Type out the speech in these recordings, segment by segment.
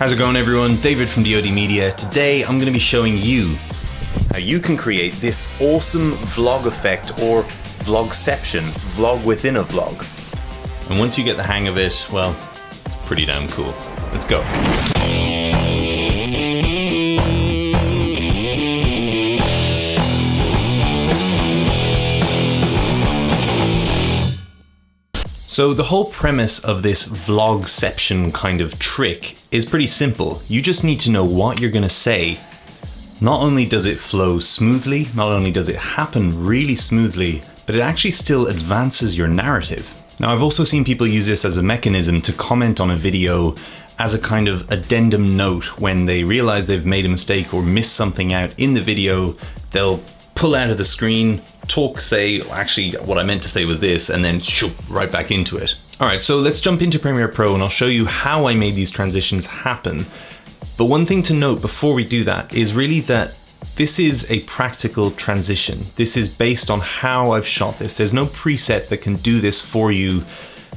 How's it going, everyone? David from dodmedia. Today I'm going to be showing you how you can create this awesome vlog effect, or VLOGception, vlog within a vlog. And once you get the hang of it, well, it's pretty damn cool. Let's go. So the whole premise of this VLOGception kind of trick is pretty simple. You just need to know what you're going to say. Not only does it flow smoothly, not only does it happen really smoothly, but it actually still advances your narrative. Now, I've also seen people use this as a mechanism to comment on a video as a kind of addendum note. When they realize they've made a mistake or missed something out in the video, they'll pull out of the screen, talk, say, actually what I meant to say was this, and then shoop, right back into it. All right, so let's jump into Premiere Pro and I'll show you how I made these transitions happen. But one thing to note before we do that is really that this is a practical transition. This is based on how I've shot this. There's no preset that can do this for you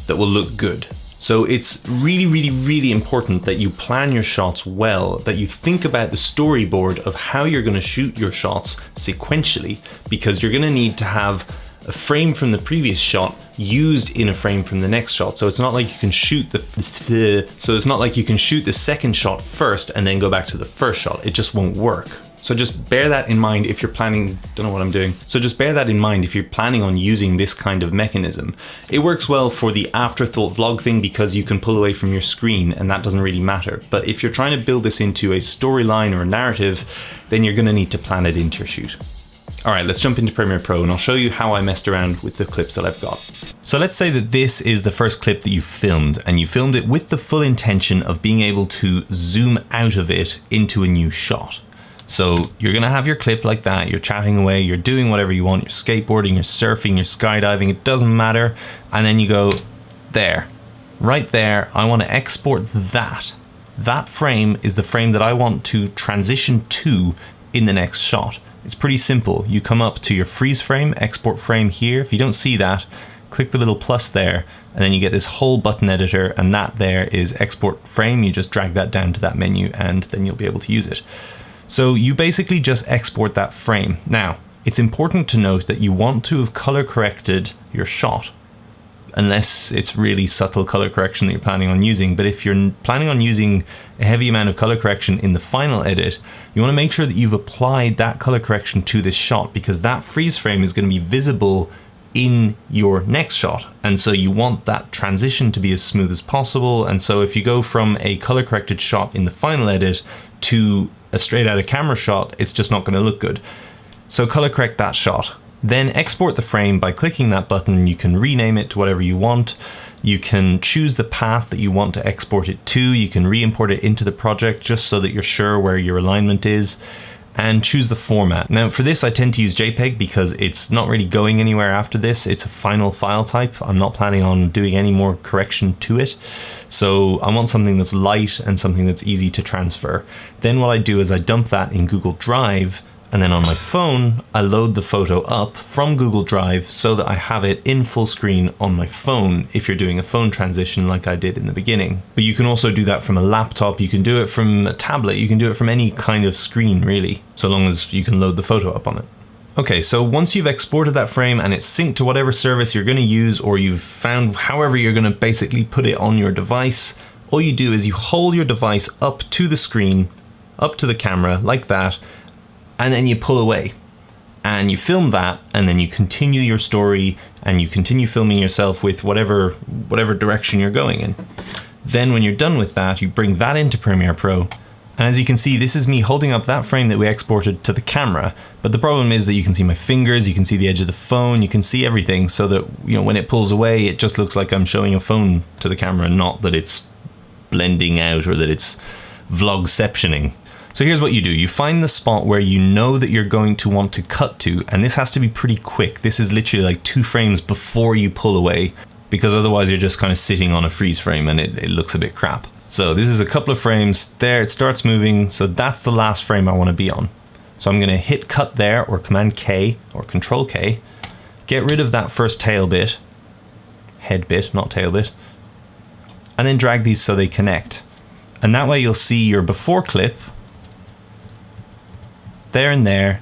that will look good. So it's really, really, really important that you plan your shots well, that you think about the storyboard of how you're going to shoot your shots sequentially, because you're going to need to have a frame from the previous shot used in a frame from the next shot. So it's not like you can shoot the second shot first and then go back to the first shot. It just won't work. So just bear that in mind if you're planning, don't know what I'm doing. So just bear that in mind if you're planning on using this kind of mechanism. It works well for the afterthought vlog thing because you can pull away from your screen and that doesn't really matter. But if you're trying to build this into a storyline or a narrative, then you're gonna need to plan it into your shoot. All right, let's jump into Premiere Pro and I'll show you how I messed around with the clips that I've got. So let's say that this is the first clip that you filmed, and you filmed it with the full intention of being able to zoom out of it into a new shot. So you're gonna have your clip like that, you're chatting away, you're doing whatever you want, you're skateboarding, you're surfing, you're skydiving, it doesn't matter. And then you go there, right there, I wanna export that. That frame is the frame that I want to transition to in the next shot. It's pretty simple. You come up to your freeze frame, export frame here. If you don't see that, click the little plus there, and then you get this whole button editor, and that there is export frame. You just drag that down to that menu and then you'll be able to use it. So you basically just export that frame. Now, it's important to note that you want to have color corrected your shot, unless it's really subtle color correction that you're planning on using. But if you're planning on using a heavy amount of color correction in the final edit, you want to make sure that you've applied that color correction to this shot, because that freeze frame is going to be visible in your next shot. And so you want that transition to be as smooth as possible. And so if you go from a color corrected shot in the final edit to a straight out of camera shot, it's just not going to look good. So color correct that shot. Then export the frame by clicking that button. You can rename it to whatever you want. You can choose the path that you want to export it to. You can re-import it into the project just so that you're sure where your alignment is, and choose the format. Now for this I tend to use JPEG because it's not really going anywhere after this. It's a final file type. I'm not planning on doing any more correction to it. So I want something that's light and something that's easy to transfer. Then what I do is I dump that in Google Drive, and then on my phone, I load the photo up from Google Drive so that I have it in full screen on my phone if you're doing a phone transition like I did in the beginning. But you can also do that from a laptop, you can do it from a tablet, you can do it from any kind of screen really, so long as you can load the photo up on it. Okay, so once you've exported that frame and it's synced to whatever service you're gonna use, or you've found however you're gonna basically put it on your device, all you do is you hold your device up to the screen, up to the camera like that, and then you pull away and you film that, and then you continue your story and you continue filming yourself with whatever direction you're going in. Then when you're done with that, you bring that into Premiere Pro. And as you can see, this is me holding up that frame that we exported to the camera. But the problem is that you can see my fingers, you can see the edge of the phone, you can see everything, so that, you know, when it pulls away, it just looks like I'm showing a phone to the camera, not that it's blending out or that it's VLOGceptioning. So here's what you do. You find the spot where you know that you're going to want to cut to, and this has to be pretty quick. This is literally like 2 frames before you pull away, because otherwise you're just kind of sitting on a freeze frame and it looks a bit crap. So this is a couple of frames there, it starts moving, so that's the last frame I want to be on. So I'm going to hit cut there, or Command K or Control K, get rid of that first tail bit, head bit, not tail bit, and then drag these so they connect. And that way you'll see your before clip there and there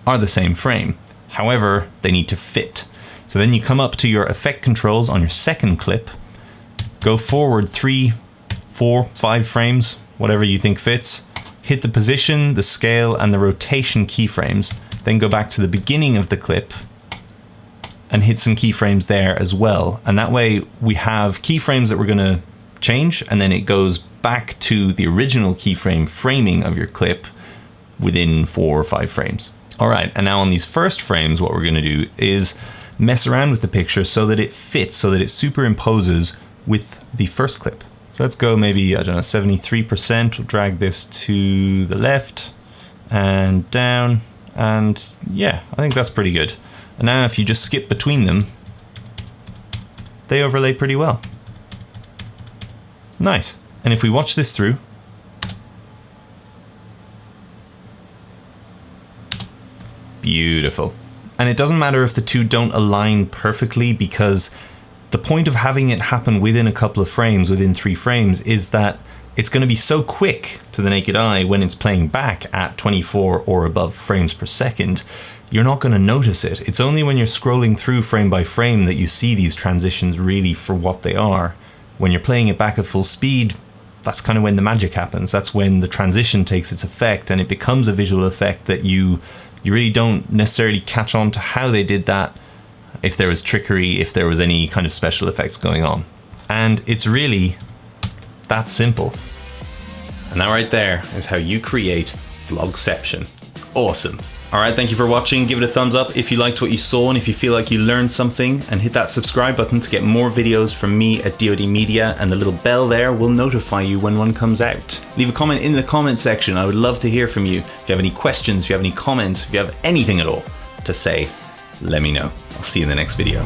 are the same frame. However, they need to fit. So then you come up to your effect controls on your second clip, go forward 3, 4, 5 frames, whatever you think fits, hit the position, the scale, and the rotation keyframes, then go back to the beginning of the clip and hit some keyframes there as well. And that way we have keyframes that we're gonna change, and then it goes back to the original keyframe framing of your clip within 4 or 5 frames. All right, and now on these first frames, what we're gonna do is mess around with the picture so that it fits, so that it superimposes with the first clip. So let's go maybe, I don't know, 73%. We'll drag this to the left and down. And yeah, I think that's pretty good. And now if you just skip between them, they overlay pretty well. Nice. And if we watch this through, beautiful. And it doesn't matter if the two don't align perfectly, because the point of having it happen within a couple of frames, within 3 frames, is that it's going to be so quick to the naked eye when it's playing back at 24 or above frames per second, you're not going to notice it. It's only when you're scrolling through frame by frame that you see these transitions really for what they are. When you're playing it back at full speed, that's kind of when the magic happens. That's when the transition takes its effect and it becomes a visual effect that you really don't necessarily catch on to how they did that, if there was trickery, if there was any kind of special effects going on. And it's really that simple. And that right there is how you create VLOGception. Awesome. All right, thank you for watching. Give it a thumbs up if you liked what you saw and if you feel like you learned something, and hit that subscribe button to get more videos from me at dodmedia, and the little bell there will notify you when one comes out. Leave a comment in the comment section. I would love to hear from you. If you have any questions, if you have any comments, if you have anything at all to say, let me know. I'll see you in the next video.